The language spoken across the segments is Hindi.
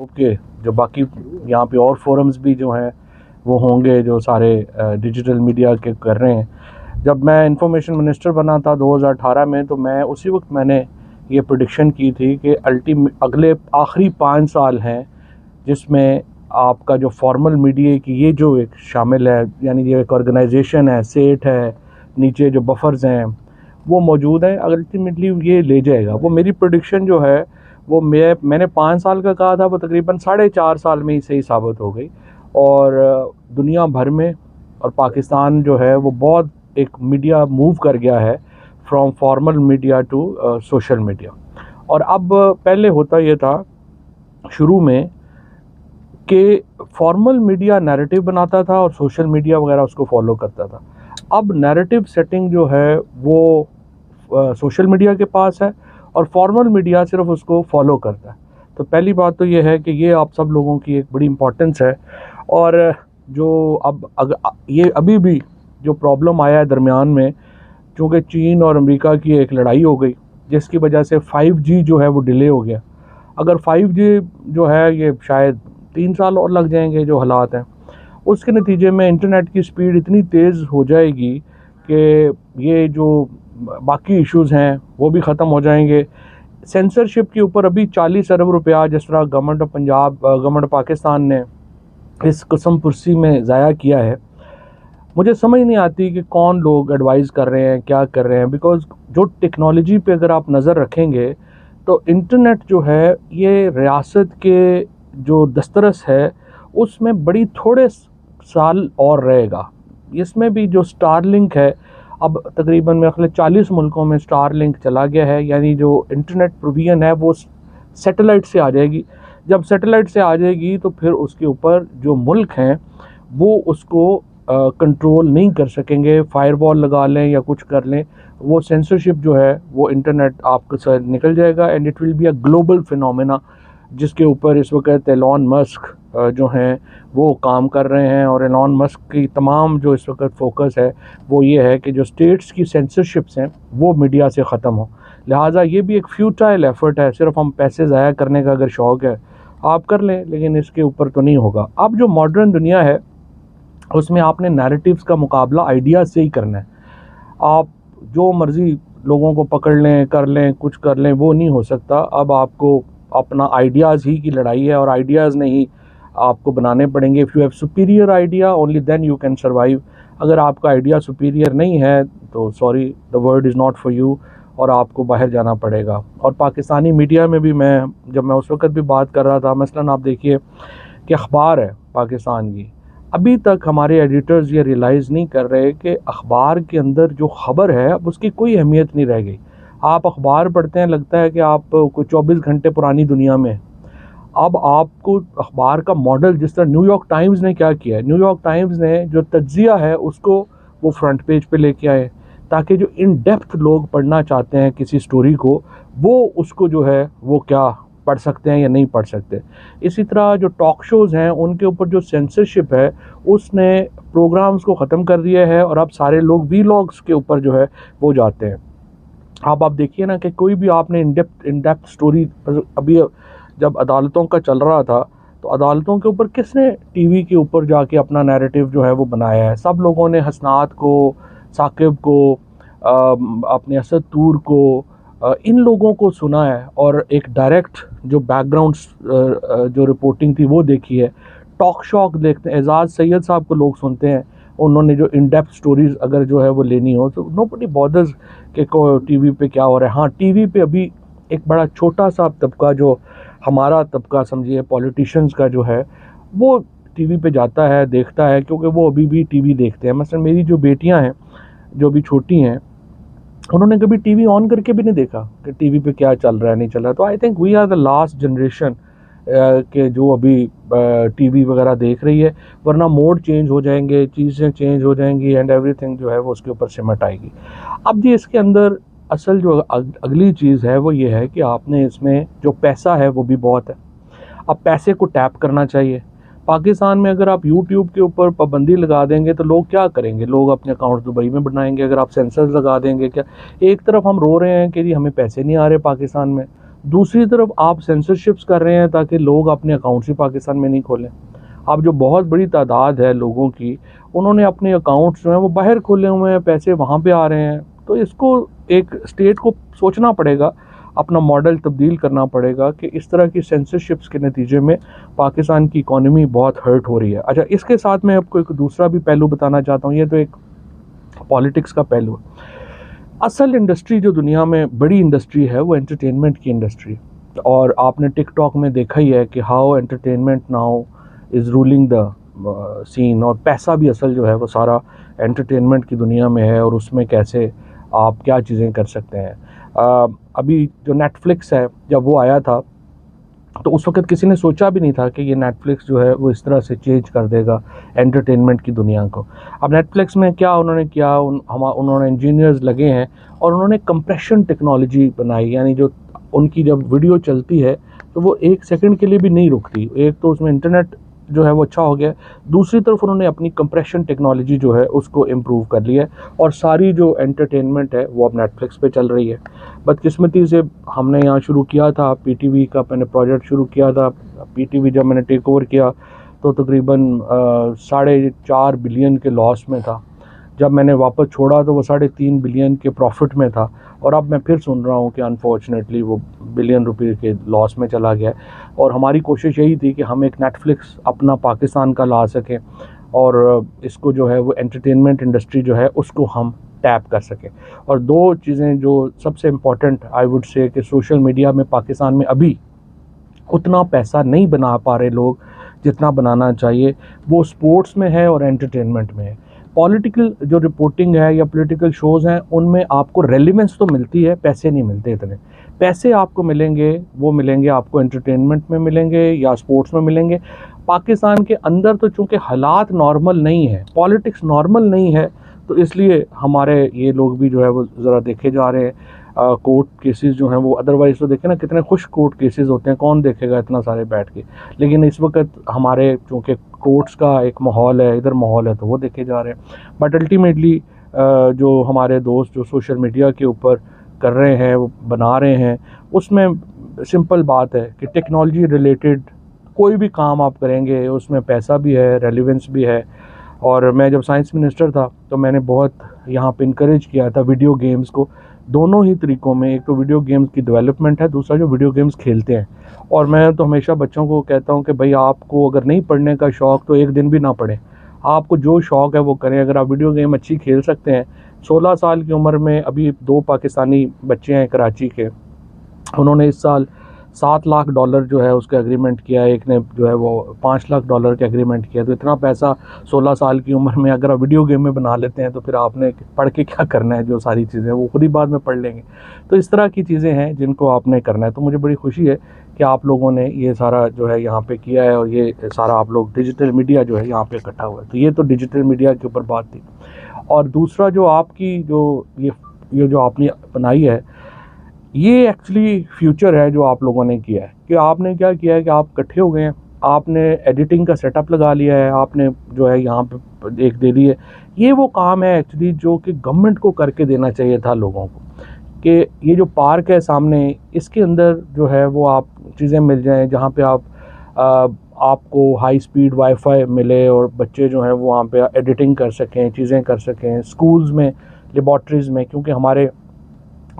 के जो बाकी यहाँ पे और फोरम्स भी जो हैं वो होंगे जो सारे डिजिटल मीडिया के कर रहे हैं। जब मैं इंफॉर्मेशन मिनिस्टर बना था 2018 में, तो मैं उसी वक्त मैंने ये प्रेडिक्शन की थी कि अगले आखिरी 5 साल हैं जिसमें आपका जो फॉर्मल मीडिया की ये जो एक शामिल है, यानी ये एक ऑर्गेनाइजेशन है, सेट है, नीचे जो बफर्स हैं वो मौजूद हैं, अल्टीमेटली ये ले जाएगा। वो मेरी प्रेडिक्शन जो है वो मैंने 5 साल का कहा था, वो तकरीबन 4.5 साल में ही सही साबित हो गई। और दुनिया भर में और पाकिस्तान जो है वो बहुत एक मीडिया मूव कर गया है from formal media to social media. और अब पहले होता ये था शुरू में कि फॉर्मल मीडिया नैरेटिव बनाता था और सोशल मीडिया वगैरह उसको फॉलो करता था। अब नैरेटिव सेटिंग जो है वो सोशल मीडिया के पास है और फॉर्मल मीडिया सिर्फ उसको फॉलो करता है। तो पहली बात तो ये है कि ये आप सब लोगों की एक बड़ी इम्पोर्टेंस है। और जो ये अभी भी जो प्रॉब्लम आया है दरमियान में, चूँकि चीन और अमेरिका की एक लड़ाई हो गई जिसकी वजह से 5G जो है वो डिले हो गया। अगर 5G जो है ये शायद 3 साल और लग जाएंगे जो हालात हैं, उसके नतीजे में इंटरनेट की स्पीड इतनी तेज़ हो जाएगी कि ये जो बाकी इश्यूज़ हैं वो भी ख़त्म हो जाएंगे। सेंसरशिप के ऊपर अभी 40 अरब रुपया जिस तरह गवर्नमेंट पाकिस्तान ने इस कसम पुरसी में ज़ाया किया है, मुझे समझ नहीं आती कि कौन लोग एडवाइस कर रहे हैं, क्या कर रहे हैं। बिकॉज़ जो टेक्नोलॉजी पे अगर आप नज़र रखेंगे तो इंटरनेट जो है ये रियासत के जो दस्तरस है उसमें बड़ी थोड़े साल और रहेगा। इसमें भी जो स्टारलिंक है, अब तकरीबन मेरे ख्याल 40 मुल्कों में स्टारलिंक चला गया है, यानी जो इंटरनेट प्रोविजन है वो सैटेलाइट से आ जाएगी। जब सैटेलाइट से आ जाएगी तो फिर उसके ऊपर जो मुल्क हैं वो उसको कंट्रोल नहीं कर सकेंगे। फायरवॉल लगा लें या कुछ कर लें, वो सेंसरशिप जो है वो इंटरनेट आपके साथ निकल जाएगा and it will be a global phenomena, जिसके ऊपर इस वक्त एलॉन मस्क जो हैं वो काम कर रहे हैं। और एलॉन मस्क की तमाम जो इस वक्त फोकस है वो ये है कि जो स्टेट्स की सेंसरशिप्स हैं वो मीडिया से ख़त्म हो। लिहाजा ये भी एक फ्यूटाइल एफर्ट है। सिर्फ हम पैसे ज़ाया करने का अगर शौक़ है आप कर लें, लेकिन इसके ऊपर तो नहीं होगा। अब जो मॉडर्न दुनिया है उसमें आपने नैरेटिव्स का मुकाबला आइडियाज़ से ही करना है। आप जो मर्ज़ी लोगों को पकड़ लें, कर लें, कुछ कर लें, वो नहीं हो सकता। अब आपको अपना आइडियाज़ ही की लड़ाई है और आइडियाज़ नहीं आपको बनाने पड़ेंगे। If you have superior idea only then you can survive. अगर आपका आइडिया सुपीरियर नहीं है तो sorry, the word is not for you और आपको बाहर जाना पड़ेगा। और पाकिस्तानी मीडिया में भी जब मैं उस वक्त भी बात कर रहा था, मसलन आप देखिए कि अखबार है पाकिस्तान की, अभी तक हमारे एडिटर्स ये रियलाइज़ नहीं कर रहे कि अखबार के अंदर जो ख़बर है अब उसकी कोई अहमियत नहीं रह गई। आप अखबार पढ़ते हैं, लगता है कि आप कोई 24 घंटे पुरानी दुनिया में। अब आपको अखबार का मॉडल, जिस तरह न्यूयॉर्क टाइम्स ने क्या किया है, न्यूयॉर्क टाइम्स ने जो तज्ज़िया है उसको वो फ्रंट पेज पे लेके आए ताकि जो इन डेप्थ लोग पढ़ना चाहते हैं किसी स्टोरी को, वो उसको जो है वो क्या पढ़ सकते हैं या नहीं पढ़ सकते। इसी तरह जो टॉक शोज़ हैं उनके ऊपर जो सेंसरशिप है उसने प्रोग्राम्स को ख़त्म कर दिया है और अब सारे लोग वीलॉग्स के ऊपर जो है वो जाते हैं। आप देखिए ना कि कोई भी आपने इन डेप्थ स्टोरी, अभी जब अदालतों का चल रहा था तो अदालतों के ऊपर किसने टीवी के ऊपर जाके अपना नैरेटिव जो है वो बनाया है? सब लोगों ने हसनात को, साकिब को, अपने असद तूर को, इन लोगों को सुना है और एक डायरेक्ट जो बैकग्राउंड जो रिपोर्टिंग थी वो देखी है। टॉक शॉक देखते हैं, एजाज़ सैयद साहब को लोग सुनते हैं, उन्होंने जो इन डेप्थ स्टोरीज़ अगर जो है वो लेनी हो तो नोबडी बॉदर्स कि टीवी पे क्या हो रहा है। हाँ, टीवी पे अभी एक बड़ा छोटा सा तबका, जो हमारा तबका समझिए पॉलिटिशियंस का जो है, वो टीवी पे जाता है, देखता है, क्योंकि वो अभी भी टीवी देखते हैं। मसलन मेरी जो बेटियां हैं जो अभी छोटी हैं, उन्होंने कभी टीवी ऑन करके भी नहीं देखा कि टीवी पे क्या चल रहा है, नहीं चल रहा। तो I think we are the last generation के जो अभी टीवी वगैरह देख रही है, वरना मोड चेंज हो जाएंगे, चीज़ें चेंज हो जाएंगी एंड एवरीथिंग जो है वो उसके ऊपर सिमट आएगी। अब जी इसके अंदर असल जो अगली चीज़ है वो ये है कि आपने इसमें जो पैसा है वो भी बहुत है। अब पैसे को टैप करना चाहिए। पाकिस्तान में अगर आप यूट्यूब के ऊपर पाबंदी लगा देंगे तो लोग क्या करेंगे? लोग अपने अकाउंट दुबई में बनाएंगे। अगर आप सेंसर्स लगा देंगे, क्या एक तरफ हम रो रहे हैं कि जी हमें पैसे नहीं आ रहे पाकिस्तान में, दूसरी तरफ आप सेंसरशिप्स कर रहे हैं ताकि लोग अपने अकाउंट्स ही पाकिस्तान में नहीं खोलें। अब जो बहुत बड़ी तादाद है लोगों की, उन्होंने अपने अकाउंट्स जो हैं वो बाहर खोले हुए हैं, पैसे वहाँ पे आ रहे हैं। तो इसको एक स्टेट को सोचना पड़ेगा, अपना मॉडल तब्दील करना पड़ेगा कि इस तरह की सेंसरशिप्स के नतीजे में पाकिस्तान की इकॉनमी बहुत हर्ट हो रही है। अच्छा, इसके साथ मैं आपको एक दूसरा भी पहलू बताना चाहता हूँ, ये तो एक पॉलिटिक्स का पहलू है। असल इंडस्ट्री जो दुनिया में बड़ी इंडस्ट्री है वो एंटरटेनमेंट की इंडस्ट्री, और आपने टिकटॉक में देखा ही है कि how entertainment now is ruling the scene, और पैसा भी असल जो है वो सारा एंटरटेनमेंट की दुनिया में है, और उसमें कैसे आप क्या चीज़ें कर सकते हैं। अभी जो नेटफ्लिक्स है, जब वो आया था तो उस वक्त किसी ने सोचा भी नहीं था कि ये नेटफ्लिक्स जो है वो इस तरह से चेंज कर देगा एंटरटेनमेंट की दुनिया को। अब नेटफ्लिक्स में क्या उन्होंने किया, उन्होंने इंजीनियर्स लगे हैं और उन्होंने कंप्रेशन टेक्नोलॉजी बनाई, यानी जो उनकी जब वीडियो चलती है तो वो 1 सेकंड के लिए भी नहीं रुकती। एक तो उसमें इंटरनेट जो है वो अच्छा हो गया, दूसरी तरफ उन्होंने अपनी कंप्रेशन टेक्नोलॉजी जो है उसको इम्प्रूव कर लिया है, और सारी जो एंटरटेनमेंट है वो अब नेटफ्लिक्स पे चल रही है। बदकिस्मती से हमने यहाँ शुरू किया था, पीटीवी का मैंने प्रोजेक्ट शुरू किया था। पीटीवी जब मैंने टेक ओवर किया तो तकरीबन 4.5 बिलियन के लॉस में था। जब मैंने वापस छोड़ा तो वो 3.5 बिलियन के प्रॉफिट में था, और अब मैं फिर सुन रहा हूँ कि अनफॉर्चुनेटली वो बिलियन रुपए के लॉस में चला गया। और हमारी कोशिश यही थी कि हम एक नेटफ्लिक्स अपना पाकिस्तान का ला सकें, और इसको जो है वो एंटरटेनमेंट इंडस्ट्री जो है उसको हम टैप कर सकें। और दो चीज़ें जो सबसे इम्पॉर्टेंट आई वुड से कि सोशल मीडिया में पाकिस्तान में अभी उतना पैसा नहीं बना पा रहे लोग जितना बनाना चाहिए, वो स्पोर्ट्स में है और एंटरटेनमेंट में है। पॉलिटिकल जो रिपोर्टिंग है या पॉलिटिकल शोज़ हैं उनमें आपको रेलिवेंस तो मिलती है, पैसे नहीं मिलते इतने। पैसे आपको मिलेंगे, वो मिलेंगे आपको एंटरटेनमेंट में मिलेंगे या स्पोर्ट्स में मिलेंगे। पाकिस्तान के अंदर तो चूँकि हालात नॉर्मल नहीं है, पॉलिटिक्स नॉर्मल नहीं है, तो इसलिए हमारे ये लोग भी जो है वो ज़रा देखे जा रहे हैं। कोर्ट केसेस जो हैं वो, अदरवाइज़ तो देखें ना कितने खुश कोर्ट केसेस होते हैं, कौन देखेगा इतना सारे बैठ के। लेकिन इस वक्त हमारे चूँकि कोर्ट्स का एक माहौल है, इधर माहौल है, तो वो देखे जा रहे हैं। बट अल्टीमेटली जो हमारे दोस्त जो सोशल मीडिया के ऊपर कर रहे हैं, वो बना रहे हैं, उसमें सिंपल बात है कि टेक्नोलॉजी रिलेटेड कोई भी काम आप करेंगे उसमें पैसा भी है, रेलिवेंस भी है। और मैं जब साइंस मिनिस्टर था तो मैंने बहुत यहाँ पे इनकरेज किया था वीडियो गेम्स को, दोनों ही तरीक़ों में। एक तो वीडियो गेम्स की डेवलपमेंट है, दूसरा जो वीडियो गेम्स खेलते हैं। और मैं तो हमेशा बच्चों को कहता हूँ कि भाई आपको अगर नहीं पढ़ने का शौक़ तो एक दिन भी ना पढ़ें, आपको जो शौक़ है वो करें। अगर आप वीडियो गेम अच्छी खेल सकते हैं, 16 साल की उम्र में अभी 2 पाकिस्तानी बच्चे हैं कराची के, उन्होंने इस साल $7 लाख जो है उसका एग्रीमेंट किया, एक ने जो है वो $5 लाख का एग्रीमेंट किया। तो इतना पैसा 16 साल की उम्र में अगर आप वीडियो गेम में बना लेते हैं तो फिर आपने पढ़ के क्या करना है, जो सारी चीज़ें वो खुद ही बाद में पढ़ लेंगे। तो इस तरह की चीज़ें हैं जिनको आपने करना है। तो मुझे बड़ी खुशी है कि आप लोगों ने ये सारा जो है यहाँ पे किया है, और ये सारा आप लोग डिजिटल मीडिया जो है यहाँ पे इकट्ठा हुआ है। तो ये तो डिजिटल मीडिया के ऊपर बात थी। और दूसरा जो आपकी जो ये जो आपने बनाई है, ये एक्चुअली फ्यूचर है जो आप लोगों ने किया है। कि आपने क्या किया है कि आप इकट्ठे हो गए हैं, आपने एडिटिंग का सेटअप लगा लिया है, आपने जो है यहाँ पे एक दे दी है। ये वो काम है एक्चुअली जो कि गवर्नमेंट को करके देना चाहिए था लोगों को, कि ये जो पार्क है सामने, इसके अंदर जो है वो आप चीज़ें मिल जाएं जहाँ पे आपको हाई स्पीड वाईफाई मिले, और बच्चे जो हैं वो वहाँ पे एडिटिंग कर सकें, चीज़ें कर सकें। स्कूल्स में, लेबॉर्ट्रीज़ में, क्योंकि हमारे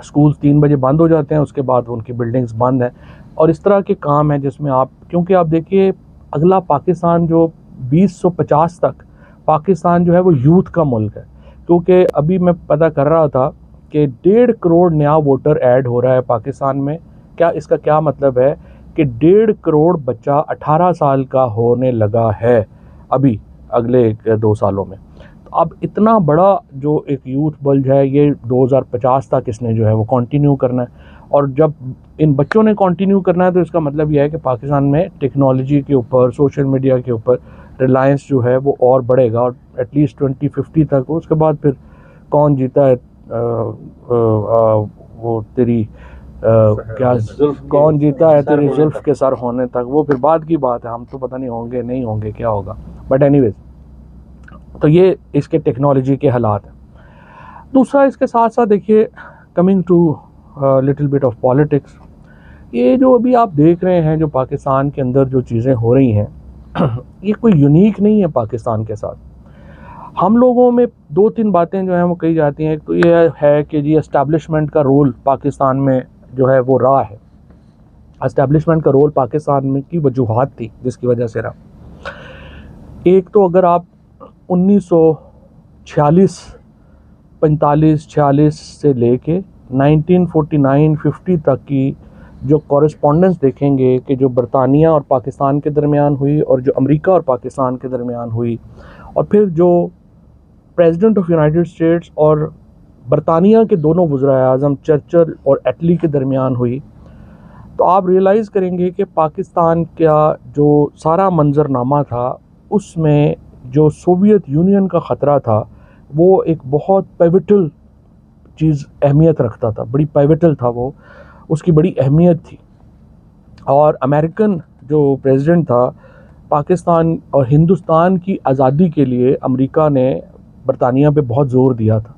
स्कूल्स 3 बजे बंद हो जाते हैं, उसके बाद उनकी बिल्डिंग्स बंद हैं। और इस तरह के काम है जिसमें आप, क्योंकि आप देखिए अगला पाकिस्तान जो 2050 तक पाकिस्तान जो है वो यूथ का मुल्क है। क्योंकि अभी मैं पता कर रहा था कि 1.5 करोड़ नया वोटर ऐड हो रहा है पाकिस्तान में। क्या इसका क्या मतलब है कि 1.5 करोड़ बच्चा 18 साल का होने लगा है अभी अगले 2 सालों में। अब इतना बड़ा जो एक यूथ बल्ज है, ये 2050 तक इसने जो है वो कंटिन्यू करना है। और जब इन बच्चों ने कंटिन्यू करना है तो इसका मतलब यह है कि पाकिस्तान में टेक्नोलॉजी के ऊपर, सोशल मीडिया के ऊपर रिलायंस जो है वो और बढ़ेगा, और एटलीस्ट 2050 तक। उसके बाद फिर कौन जीता है वो तेरी क्या कौन जीता है तेरी जुल्फ के सर होने तक, वो फिर बाद की बात है। हम तो पता नहीं होंगे नहीं होंगे क्या होगा, बट एनीवेज, तो ये इसके टेक्नोलॉजी के हालात हैं। दूसरा इसके साथ साथ देखिए, coming to little bit of politics, ये जो अभी आप देख रहे हैं जो पाकिस्तान के अंदर जो चीज़ें हो रही हैं ये कोई यूनिक नहीं है पाकिस्तान के साथ। हम लोगों में दो तीन बातें जो हैं वो कही जाती हैं। एक तो ये है कि जी एस्टैब्लिशमेंट का रोल पाकिस्तान में जो है वो रहा है। एस्टैब्लिशमेंट का रोल पाकिस्तान में की वजूहात थी जिसकी वजह से रहा। एक तो अगर आप 1946 45 46 से लेके 1949-50 तक की जो कॉरेस्पॉन्डेंस देखेंगे कि जो बरतानिया और पाकिस्तान के दरमियान हुई और जो अमेरिका और पाकिस्तान के दरमियान हुई, और फिर जो प्रेसिडेंट ऑफ यूनाइटेड स्टेट्स और बरतानिया के दोनों वज़ीर आज़म चर्चिल और एटली के दरमियान हुई, तो आप रियलाइज़ करेंगे कि पाकिस्तान का जो सारा मंजरनामा था उसमें जो सोवियत यूनियन का ख़तरा था वो एक बहुत पिवटल चीज़ अहमियत रखता था, बड़ी पिवटल था वो, उसकी बड़ी अहमियत थी। और अमेरिकन जो प्रेसिडेंट था पाकिस्तान और हिंदुस्तान की आज़ादी के लिए अमेरिका ने बरतानिया पे बहुत ज़ोर दिया था,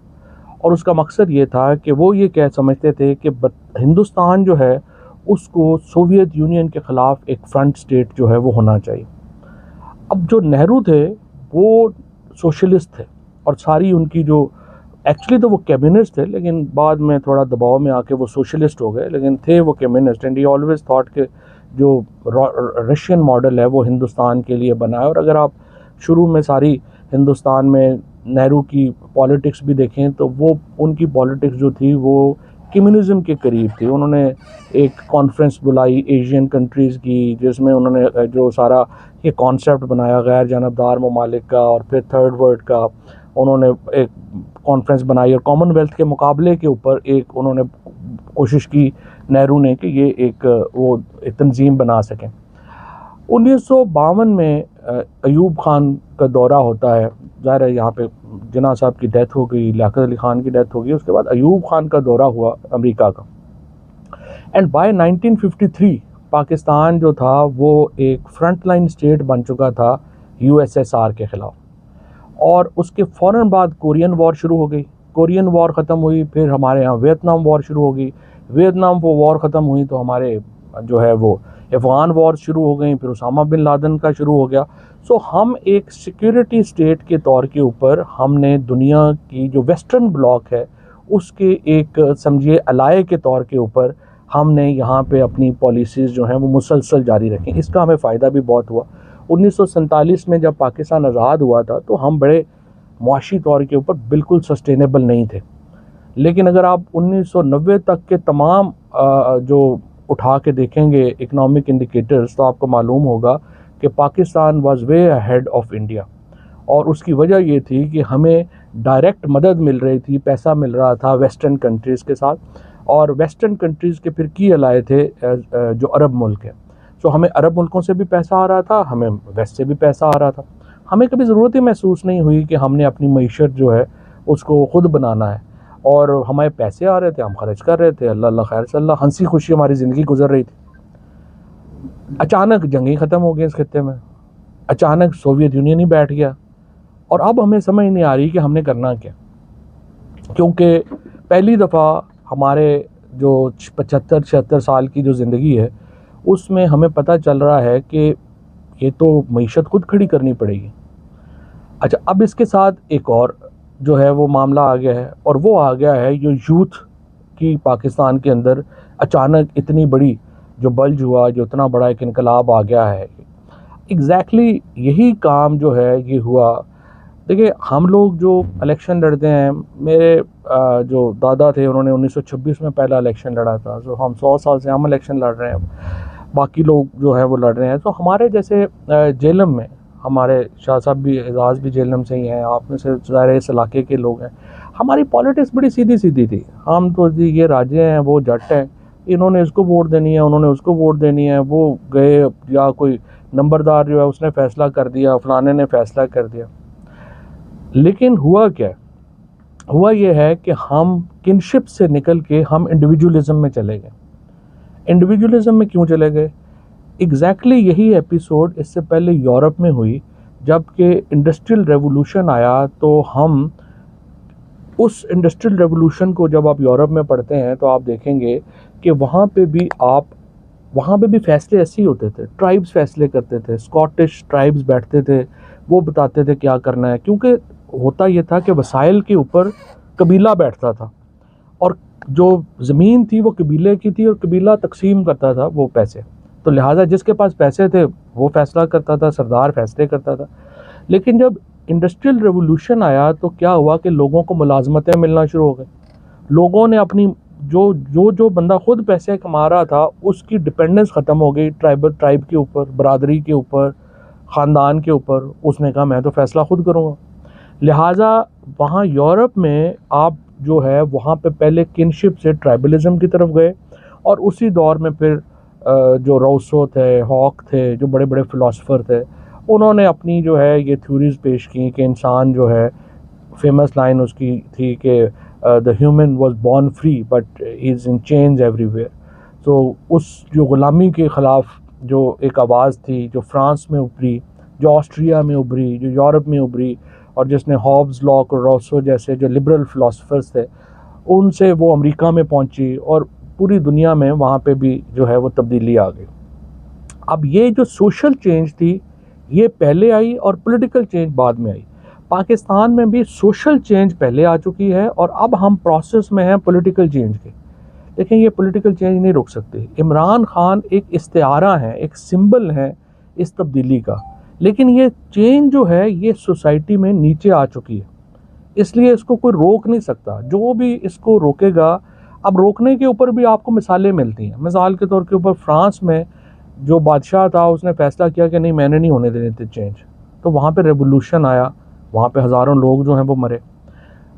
और उसका मकसद ये था कि वो ये कह समझते थे कि हिंदुस्तान जो है उसको सोवियत यूनियन के ख़िलाफ़ एक फ्रंट स्टेट जो है वो होना चाहिए। अब जो नेहरू थे वो सोशलिस्ट थे और सारी उनकी जो एक्चुअली तो वो कम्युनिस्ट थे लेकिन बाद में थोड़ा दबाव में आके वो सोशलिस्ट हो गए, लेकिन थे वो communist. And he always thought कि जो रशियन मॉडल है वो हिंदुस्तान के लिए बना है। और अगर आप शुरू में सारी हिंदुस्तान में नेहरू की पॉलिटिक्स भी देखें तो वो उनकी पॉलिटिक्स जो थी वो कम्युनिज़म के करीब थी। उन्होंने एक कॉन्फ्रेंस बुलाई एशियन कंट्रीज़ की जिसमें उन्होंने जो सारा ये कॉन्सेप्ट बनाया गैर जानबदार ममालिक का और फिर थर्ड वर्ल्ड का, उन्होंने एक कॉन्फ्रेंस बनाई और कॉमनवेल्थ के मुकाबले के ऊपर एक उन्होंने कोशिश की नेहरू ने कि ये एक वो तंजीम बना सकें। 1952 में अयूब खान का दौरा होता है, ज़ाहिर है यहाँ पे जिन्ना साहब की डेथ हो गई, लियाकत अली ख़ान की डेथ हो गई, उसके बाद अयूब खान का दौरा हुआ अमेरिका का। एंड बाय 1953 पाकिस्तान जो था वो एक फ्रंट लाइन स्टेट बन चुका था यूएसएसआर के ख़िलाफ़, और उसके फ़ौरन बाद कोरियन वॉर शुरू हो गई। कोरियन वॉर ख़त्म हुई, फिर हमारे यहाँ वियतनाम वॉर शुरू हो गई। वियतनाम वो वॉर ख़त्म हुई तो हमारे जो है वो अफ़गान वॉर शुरू हो गई, फिर उसामा बिन लादेन का शुरू हो गया। सो हम एक सिक्योरिटी स्टेट के तौर के ऊपर हमने दुनिया की जो वेस्टर्न ब्लॉक है उसके एक समझिए अलाए के तौर के ऊपर हमने यहाँ पे अपनी पॉलिसीज़ जो हैं वो मुसलसल जारी रखें। इसका हमें फ़ायदा भी बहुत हुआ। 1947 में जब पाकिस्तान आज़ाद हुआ था तो हम बड़े मुआशी तौर के ऊपर बिल्कुल सस्टेनेबल नहीं थे, लेकिन अगर आप 1990 तक के तमाम जो उठा के देखेंगे इकनॉमिक इंडिकेटर्स तो आपको मालूम होगा कि Pakistan was way ahead of India. और उसकी वजह ये थी कि हमें डायरेक्ट मदद मिल रही थी, पैसा मिल रहा था वेस्टर्न कंट्रीज़ के साथ, और वेस्टर्न कंट्रीज़ के फिर की अलाए थे जो अरब मुल्क हैं। सो हमें अरब मुल्कों से भी पैसा आ रहा था, हमें वेस्ट से भी पैसा आ रहा था। हमें कभी ज़रूरत ही महसूस नहीं हुई कि हमने अपनी मईशत जो है उसको ख़ुद बनाना है, और हमारे पैसे आ रहे थे, हम खर्च कर रहे थे, अल्लाह अल्लाह खैर से अल्लाह, हंसी खुशी हमारी ज़िंदगी गुजर रही थी। अचानक जंगें ख़त्म हो गई इस खित्ते में, अचानक सोवियत यूनियन ही बैठ गया, और अब हमें समझ नहीं आ रही कि हमने करना क्या। क्योंकि पहली दफ़ा हमारे जो 75-76 साल की जो ज़िंदगी है उसमें हमें पता चल रहा है कि ये तो मईशत खुद खड़ी करनी पड़ेगी। अच्छा, अब इसके साथ एक और जो है वो मामला आ गया है, और वो आ गया है जो यूथ की पाकिस्तान के अंदर अचानक इतनी बड़ी जो बल्ज हुआ, जो इतना बड़ा एक इनकलाब आ गया है। एग्जैक्टली यही काम जो है ये हुआ। देखिए, हम लोग जो इलेक्शन लड़ते हैं, मेरे जो दादा थे उन्होंने 1926 में पहला इलेक्शन लड़ा था, तो हम 100 साल से हम इलेक्शन लड़ रहे हैं, बाकी लोग जो है वो लड़ रहे हैं। तो हमारे जैसे जेलम में हमारे शाह साहब भी, एजाज़ भी जेलम से ही हैं, आप में से ज़ाहिर इस इलाके के लोग हैं। हमारी पॉलिटिक्स बड़ी सीधी सीधी थी। हम तो जी ये राजे हैं, वो जट हैं, इन्होंने इसको वोट देनी है, उन्होंने उसको वोट देनी है, वो गए या कोई नंबरदार जो है उसने फ़ैसला कर दिया, फलाने ने फ़ैसला कर दिया। लेकिन हुआ क्या? हुआ ये है कि हम किनशिप से निकल के हम इंडिविजुअलिज्म में चले गए। इंडिविजुअलिज्म में क्यों चले गए? एग्जैक्टली यही एपिसोड इससे पहले यूरोप में हुई, जबकि इंडस्ट्रियल रेवोल्यूशन आया। तो हम उस इंडस्ट्रियल रेवोल्यूशन को जब आप यूरोप में पढ़ते हैं तो आप देखेंगे कि वहाँ पे भी आप वहाँ पे भी फैसले ऐसे ही होते थे, ट्राइब्स फैसले करते थे, स्कॉटिश ट्राइब्स बैठते थे, वो बताते थे क्या करना है, क्योंकि होता ये था कि वसाइल के ऊपर कबीला बैठता था और जो ज़मीन थी वो कबीले की थी और कबीला तकसीम करता था वो पैसे, तो लिहाजा जिसके पास पैसे थे वो फैसला करता था, सरदार फैसले करता था। लेकिन जब इंडस्ट्रियल रेवोल्यूशन आया तो क्या हुआ कि लोगों को मुलाजमतें मिलना शुरू हो गई, लोगों ने अपनी जो बंदा खुद पैसे कमा रहा था उसकी डिपेंडेंस ख़त्म हो गई ट्राइब के ऊपर, बरादरी के ऊपर, ख़ानदान के ऊपर। उसने कहा मैं तो फ़ैसला खुद करूँगा। लिहाजा वहाँ यूरोप में आप जो है वहाँ पे पहले किनशिप से ट्राइबलिज़म की तरफ गए और उसी दौर में फिर जो रूसो थे, हॉक थे, जो बड़े बड़े फ़िलासफ़र थे, उन्होंने अपनी जो है ये थ्योरीज़ पेश की कि इंसान जो है, फेमस लाइन उसकी थी कि the human was born free but is in change everywhere. तो उस जो ग़ुलामी के ख़िलाफ़ जो एक आवाज़ थी, जो फ्रांस में उभरी, जो ऑस्ट्रिया में उभरी, जो यूरोप में उभरी, और जिसने हॉब्स, लॉक और रूसो जैसे जो लिबरल फ़िलासफ़र्स थे उनसे वो अमेरिका में पहुंची और पूरी दुनिया में वहाँ पे भी जो है वो तब्दीली आ गई। अब ये जो सोशल चेंज थी ये पहले आई और पॉलिटिकल चेंज बाद में आई। पाकिस्तान में भी सोशल चेंज पहले आ चुकी है और अब हम प्रोसेस में हैं पॉलिटिकल चेंज के। लेकिन ये पॉलिटिकल चेंज नहीं रुक सकते। इमरान खान एक इस्तिआरा है, एक सिंबल है इस तब्दीली का, लेकिन ये चेंज जो है ये सोसाइटी में नीचे आ चुकी है, इसलिए इसको कोई रोक नहीं सकता। जो भी इसको रोकेगा, अब रोकने के ऊपर भी आपको मिसालें मिलती हैं। मिसाल के तौर के ऊपर फ्रांस में जो बादशाह था उसने फैसला किया कि नहीं, मैंने नहीं होने देने थे चेंज, तो वहाँ पे रेवोल्यूशन आया, वहाँ पे हज़ारों लोग जो हैं वो मरे।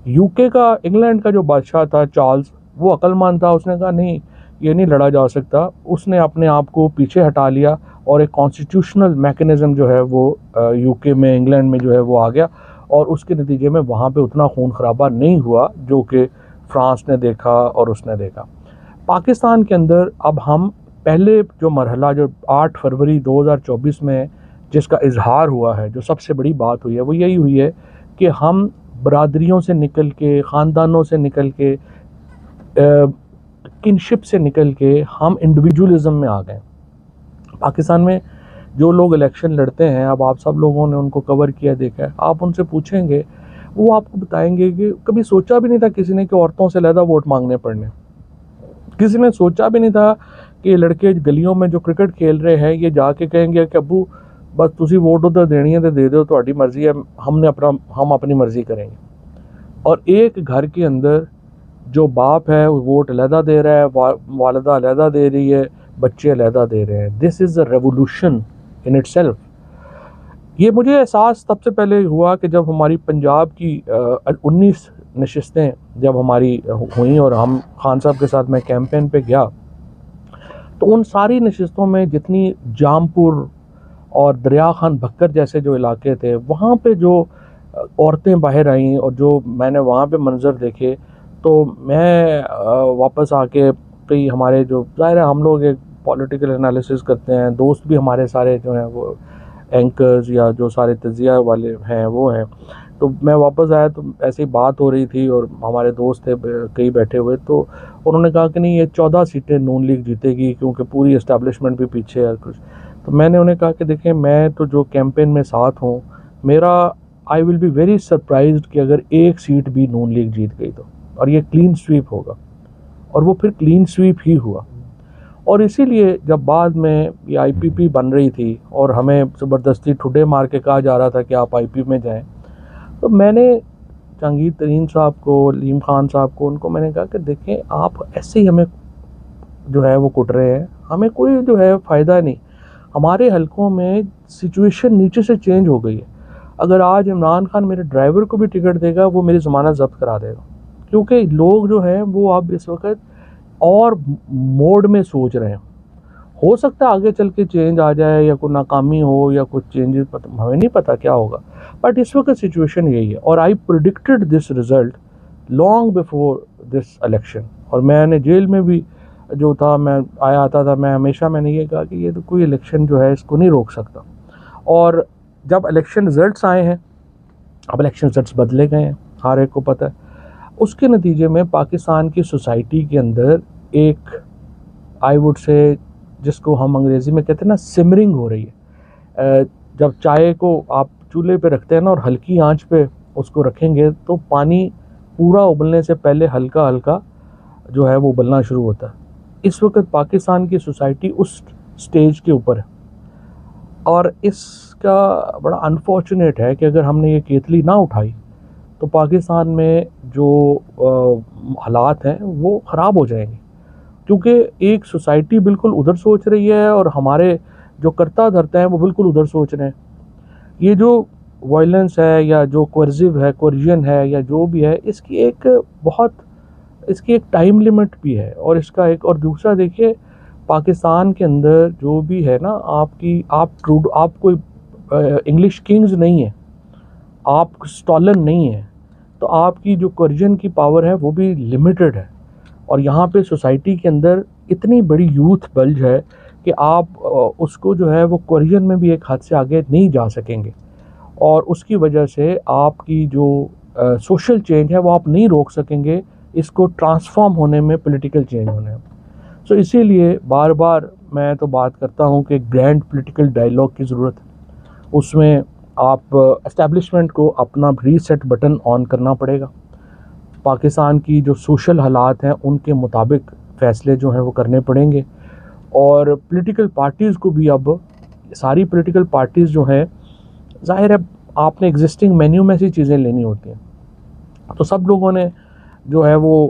यूके का, इंग्लैंड का जो बादशाह था चार्ल्स, वो अक्लमंद था, उसने कहा नहीं ये नहीं लड़ा जा सकता, उसने अपने आप को पीछे हटा लिया और एक कॉन्स्टिट्यूशनल मैकेनिज़्म जो है वो यूके में, इंग्लैंड में जो है वो आ गया और उसके नतीजे में वहाँ पे उतना खून खराबा नहीं हुआ जो कि फ्रांस ने देखा और उसने देखा। पाकिस्तान के अंदर अब हम पहले जो मरहला जो 8 फरवरी 2024 में जिसका इजहार हुआ है, जो सबसे बड़ी बात हुई है वो यही हुई है कि हम बरादरियों से निकल के, ख़ानदानों से निकल के, किनशिप से निकल के हम इंडिविजुअलिज्म में आ गए। पाकिस्तान में जो लोग इलेक्शन लड़ते हैं, अब आप सब लोगों ने उनको कवर किया, देखा है, आप उनसे पूछेंगे वो आपको बताएंगे कि कभी सोचा भी नहीं था किसी ने कि औरतों से ज़्यादा वोट मांगने पड़ने। किसी ने सोचा भी नहीं था कि लड़के गलियों में जो क्रिकेट खेल रहे हैं ये जाके कहेंगे कि अब्बू बस तुसी वोट उधर देनी है तो दे दो, तुम्हारी मर्जी है, हम अपनी मर्जी करेंगे। और एक घर के अंदर जो बाप है वो वोट अलहदा दे रहा है, वालिदा अलहदा दे रही है, बच्चे अलहदा दे रहे हैं। This is a revolution in itself. ये मुझे एहसास सबसे पहले हुआ कि जब हमारी पंजाब की 19 नशिस्तें जब हमारी हुई और हम खान साहब के साथ मैं कैंपेन पे गया, तो उन सारी नशिस्तों में जितनी जामपुर और दरिया खान बक्कर जैसे जो इलाके थे, वहाँ पे जो औरतें बाहर आईं और जो मैंने वहाँ पे मंज़र देखे, तो मैं वापस आके कई हमारे जो ज़ाहिर है हम लोग एक पॉलिटिकल एनालिसिस करते हैं, दोस्त भी हमारे सारे जो हैं वो एंकर्स या जो सारे तजिया वाले हैं वो हैं, तो मैं वापस आया तो ऐसी बात हो रही थी और हमारे दोस्त थे कई बैठे हुए, तो उन्होंने कहा कि नहीं ये 14 सीटें नून लीग जीतेगी क्योंकि पूरी इस्टेब्लिशमेंट भी पीछे है कुछ। तो मैंने उन्हें कहा कि देखें मैं तो जो कैंपेन में साथ हूँ, मेरा I will be very surprised कि अगर एक सीट भी नून लीग जीत गई तो, और ये क्लीन स्वीप होगा। और वो फिर क्लीन स्वीप ही हुआ। और इसीलिए जब बाद में ये आईपीपी बन रही थी और हमें ज़बरदस्ती ठुड्डे मार के कहा जा रहा था कि आप आईपीपी में जाएं, तो मैंने जहांगीर तरीन साहब को, लीम खान साहब को, उनको मैंने कहा कि देखें आप ऐसे ही हमें जो है वो कुट रहे हैं, हमें कोई जो है फ़ायदा नहीं। हमारे हलकों में सिचुएशन नीचे से चेंज हो गई है। अगर आज इमरान खान मेरे ड्राइवर को भी टिकट देगा वो मेरी ज़मानत ज़ब्त करा देगा, क्योंकि लोग जो हैं वो अब इस वक्त और मोड में सोच रहे हैं। हो सकता है आगे चल के चेंज आ जाए या कोई नाकामी हो या कुछ चेंजेस, हमें नहीं पता क्या होगा, बट इस वक्त सिचुएशन यही है। और I predicted this result long before this election. और मैंने जेल में भी जो था, मैं आया आता था, मैं हमेशा मैंने ये कहा कि ये तो कोई इलेक्शन जो है इसको नहीं रोक सकता। और जब इलेक्शन रिज़ल्ट्स आए हैं, अब इलेक्शन रिज़ल्ट्स बदले गए हैं, हर एक को पता है, उसके नतीजे में पाकिस्तान की सोसाइटी के अंदर एक आई वुड से जिसको हम अंग्रेज़ी में कहते हैं ना सिमरिंग हो रही है। जब चाय को आप चूल्हे पे रखते हैं ना और हल्की आंच पे उसको रखेंगे तो पानी पूरा उबलने से पहले हल्का हल्का जो है वो उबलना शुरू होता है। इस वक्त पाकिस्तान की सोसाइटी उस स्टेज के ऊपर है और इसका बड़ा अनफॉर्चुनेट है कि अगर हमने ये केतली ना उठाई तो पाकिस्तान में जो हालात हैं वो ख़राब हो जाएंगे, क्योंकि एक सोसाइटी बिल्कुल उधर सोच रही है और हमारे जो करता धरता है वो बिल्कुल उधर सोच रहे हैं। ये जो वायलेंस है या जो कोर्सिव है, कोरिजन है या जो भी है, इसकी एक टाइम लिमिट भी है और इसका एक और दूसरा देखिए, पाकिस्तान के अंदर जो भी है ना, आप कोई इंग्लिश किंग्स नहीं है, आप स्टॉलन नहीं है, तो आपकी जो कोरिजन की पावर है वो भी लिमिटेड है। और यहाँ पे सोसाइटी के अंदर इतनी बड़ी यूथ बल्ज है कि आप उसको जो है वो कोरिजन में भी एक हद से आगे नहीं जा सकेंगे और उसकी वजह से आपकी जो सोशल चेंज है वो आप नहीं रोक सकेंगे इसको ट्रांसफॉर्म होने में, पॉलिटिकल चेंज होने में। सो इसीलिए बार बार मैं तो बात करता हूँ कि ग्रैंड पॉलिटिकल डायलॉग की ज़रूरत है। उसमें आप एस्टेब्लिशमेंट को अपना रीसेट बटन ऑन करना पड़ेगा। पाकिस्तान की जो सोशल हालात हैं उनके मुताबिक फ़ैसले जो हैं वो करने पड़ेंगे और पॉलिटिकल पार्टीज़ को भी, अब सारी पॉलिटिकल पार्टीज़ जो हैं, ज़ाहिर है आपने एग्जिस्टिंग मेन्यू में से चीज़ें लेनी होती हैं, तो सब लोगों ने जो है वो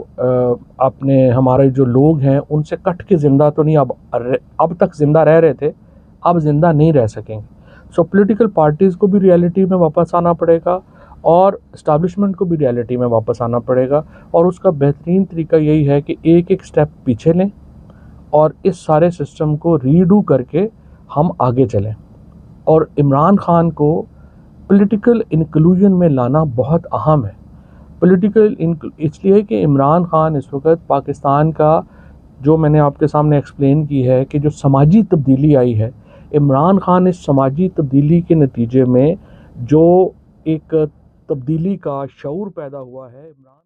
अपने हमारे जो लोग हैं उनसे कट के ज़िंदा तो नहीं, अब तक ज़िंदा रह रहे थे, अब ज़िंदा नहीं रह सकेंगे। सो पॉलिटिकल पार्टीज़ को भी रियलिटी में वापस आना पड़ेगा और इस्टेब्लिशमेंट को भी रियलिटी में वापस आना पड़ेगा और उसका बेहतरीन तरीका यही है कि एक एक स्टेप पीछे लें और इस सारे सिस्टम को रीडू करके हम आगे चलें। और इमरान खान को पॉलिटिकल इंक्लूजन में लाना बहुत अहम है। इसलिए कि इमरान खान इस वक्त पाकिस्तान का, जो मैंने आपके सामने एक्सप्लेन की है कि जो समाजी तब्दीली आई है, इमरान खान इस समाजी तब्दीली के नतीजे में जो एक तब्दीली का शऊर पैदा हुआ है, इमरान